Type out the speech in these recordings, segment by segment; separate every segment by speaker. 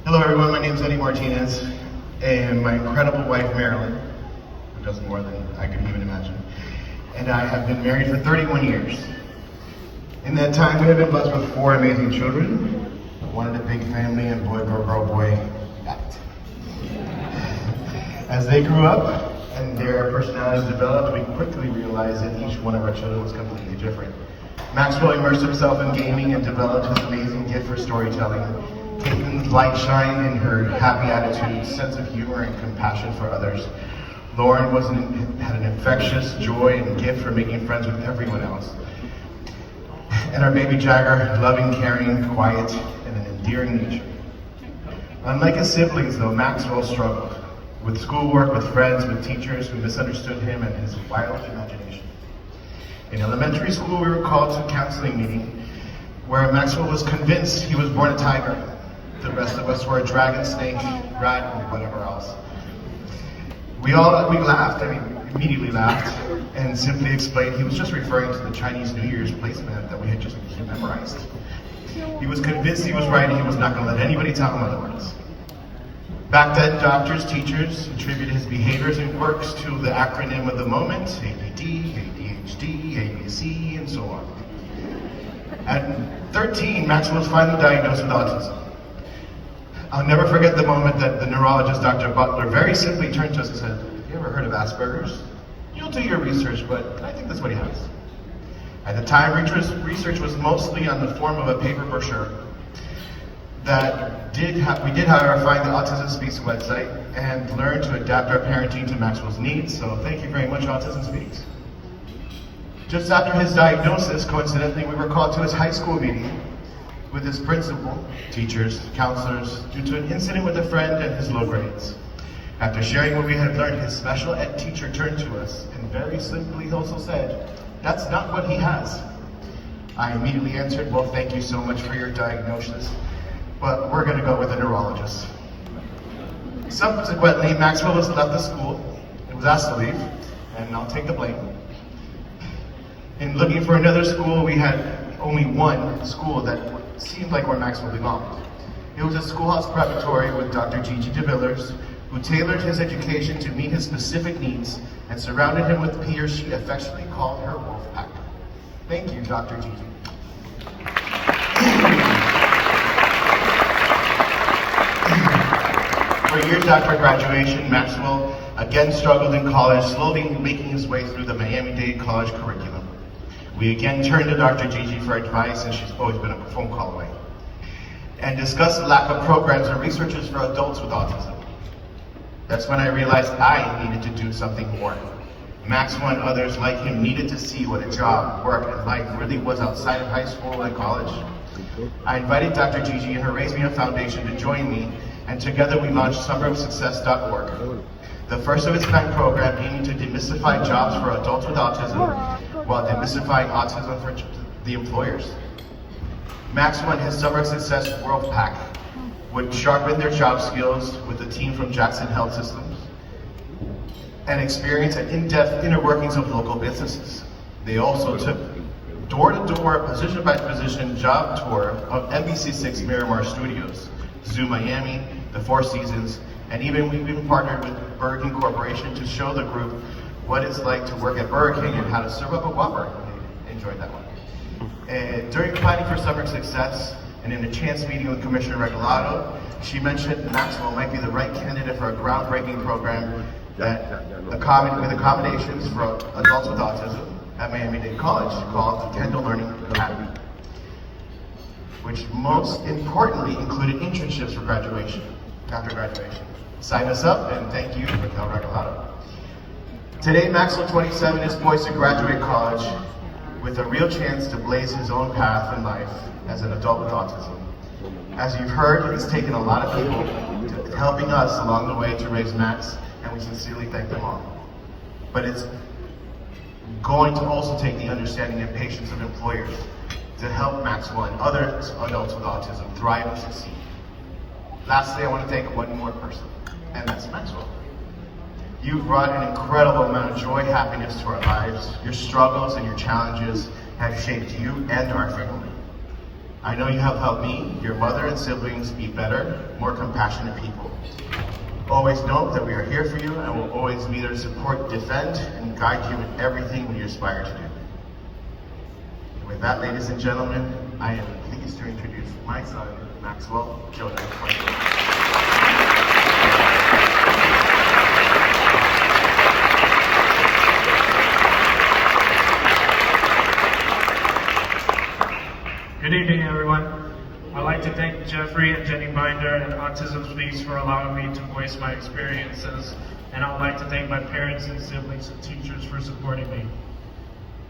Speaker 1: Hello everyone, my name is Martinez, and my incredible wife Marilyn, who does more than I could even imagine, and I have been married for 31 years. In that time, we have been blessed with 4 amazing children, one in a big family, and boy, girl, girl, boy, got it. As they grew up and their personalities developed, we quickly realized that each one of our children was completely different. Maxwell immersed himself in gaming and developed his amazing gift for storytelling. Caitlin's light shine in her happy attitude, sense of humor, and compassion for others. Lauren had an infectious joy and gift for making friends with everyone else. And our baby Jagger, loving, caring, quiet, and an endearing nature. Unlike his siblings, though, Maxwell struggled with schoolwork, with friends, with teachers who misunderstood him and his wild imagination. In elementary school, we were called to a counseling meeting where Maxwell was convinced he was born a tiger. The rest of us were a dragon, snake, rat, and whatever else. We laughed, immediately laughed, and simply explained he was just referring to the Chinese New Year's placement that we had just memorized. He was convinced he was right and he was not going to let anybody tell him otherwise. Back then, doctors, teachers attributed his behaviors and quirks to the acronym of the moment, ADD, ADHD, ABC, and so on. At 13, Maxwell was finally diagnosed with autism. I'll never forget the moment that the neurologist, Dr. Butler, very simply turned to us and said, "Have you ever heard of Asperger's? You'll do your research, but I think that's what he has." At the time, research was mostly on the form of a paper brochure. We did, however, find the Autism Speaks website and learn to adapt our parenting to Maxwell's needs, so thank you very much, Autism Speaks. Just after his diagnosis, coincidentally, we were called to his high school meeting with his principal, teachers, counselors, due to an incident with a friend and his low grades. After sharing what we had learned, his special ed teacher turned to us and very simply also said, "That's not what he has." I immediately answered, "Well, thank you so much for your diagnosis, but we're going to go with a neurologist." Subsequently, Maxwell was left the school and was asked to leave, and I'll take the blame. In looking for another school, we had only one school that seemed like where Maxwell belonged. It was a schoolhouse preparatory with Dr. Gigi DeVillers, who tailored his education to meet his specific needs and surrounded him with he or she affectionately called her wolf pack. Thank you, Dr. Gigi. For years after graduation, Maxwell again struggled in college, slowly making his way through the Miami-Dade College curriculum. We again turned to Dr. Gigi for advice, and she's always been a phone call away, and discussed the lack of programs and researches for adults with autism. That's when I realized I needed to do something more. Maxwell and others like him needed to see what a job, work, and life really was outside of high school and college. I invited Dr. Gigi and her Raise Me Up Foundation to join me, and together we launched summerofsuccess.org, the first of its kind program aiming to demystify jobs for adults with autism while demystifying autism for the employers. Maxwell and his Summer of Success World Pack would sharpen their job skills with a team from Jackson Health Systems and experience an in-depth inner workings of local businesses. They also took door-to-door, position-by-position job tour of NBC6 Miramar Studios, Zoo Miami, the Four Seasons, and we even partnered with Burger King Corporation to show the group what it's like to work at Burger King and how to serve up a Whopper. They enjoyed that one. And during planning for Summer Success, and in a chance meeting with Commissioner Regalado, she mentioned Maxwell might be the right candidate for a groundbreaking program that with accommodations for adults with autism at Miami-Dade College called the Kendall Learning Academy, which most importantly included internships for graduation, after graduation. Sign us up, and thank you, Raquel Regalado. Today, Maxwell, 27, is poised to graduate college with a real chance to blaze his own path in life as an adult with autism. As you've heard, it's taken a lot of people helping us along the way to raise Max, and we sincerely thank them all. But it's going to also take the understanding and patience of employers to help Maxwell and other adults with autism thrive and succeed. Lastly, I want to thank one more person, and that's Maxwell. You've brought an incredible amount of joy, happiness to our lives. Your struggles and your challenges have shaped you and our family. I know you have helped me, your mother and siblings be better, more compassionate people. Always know that we are here for you and will always be there to support, defend, and guide you in everything we aspire to do. And with that, ladies and gentlemen, I am pleased to introduce my son, Maxwell Jonah.
Speaker 2: Good evening, everyone. I'd like to thank Jeffrey and Jenny Binder and Autism Speaks for allowing me to voice my experiences, and I would like to thank my parents and siblings and teachers for supporting me.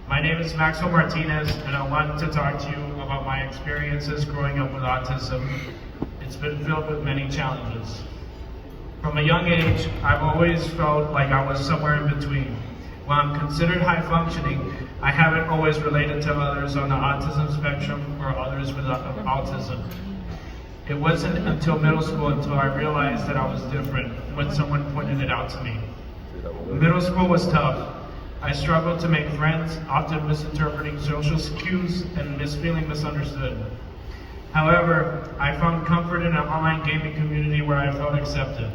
Speaker 2: My name is Maxwell Martinez, and I want to talk to you about my experiences growing up with autism. It's been filled with many challenges. From a young age, I've always felt like I was somewhere in between. While I'm considered high functioning, I haven't always related to others on the autism spectrum or others with autism. It wasn't until middle school until I realized that I was different when someone pointed it out to me. Middle school was tough. I struggled to make friends, often misinterpreting social cues and feeling misunderstood. However, I found comfort in an online gaming community where I felt accepted.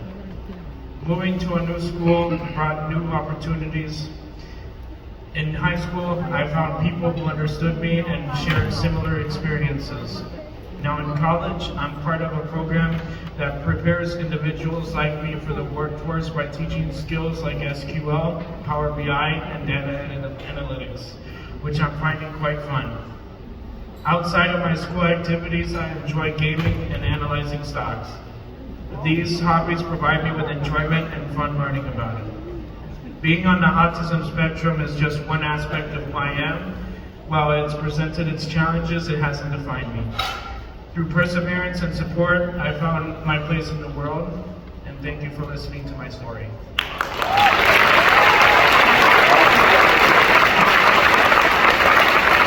Speaker 2: Moving to a new school brought new opportunities. In high school, I found people who understood me and shared similar experiences. Now in college, I'm part of a program that prepares individuals like me for the workforce by teaching skills like SQL, Power BI, and data analytics, which I'm finding quite fun. Outside of my school activities, I enjoy gaming and analyzing stocks. These hobbies provide me with enjoyment and fun learning about it. Being on the autism spectrum is just one aspect of who I am. While it's presented its challenges, it hasn't defined me. Through perseverance and support, I found my place in the world, and thank you for listening to my story.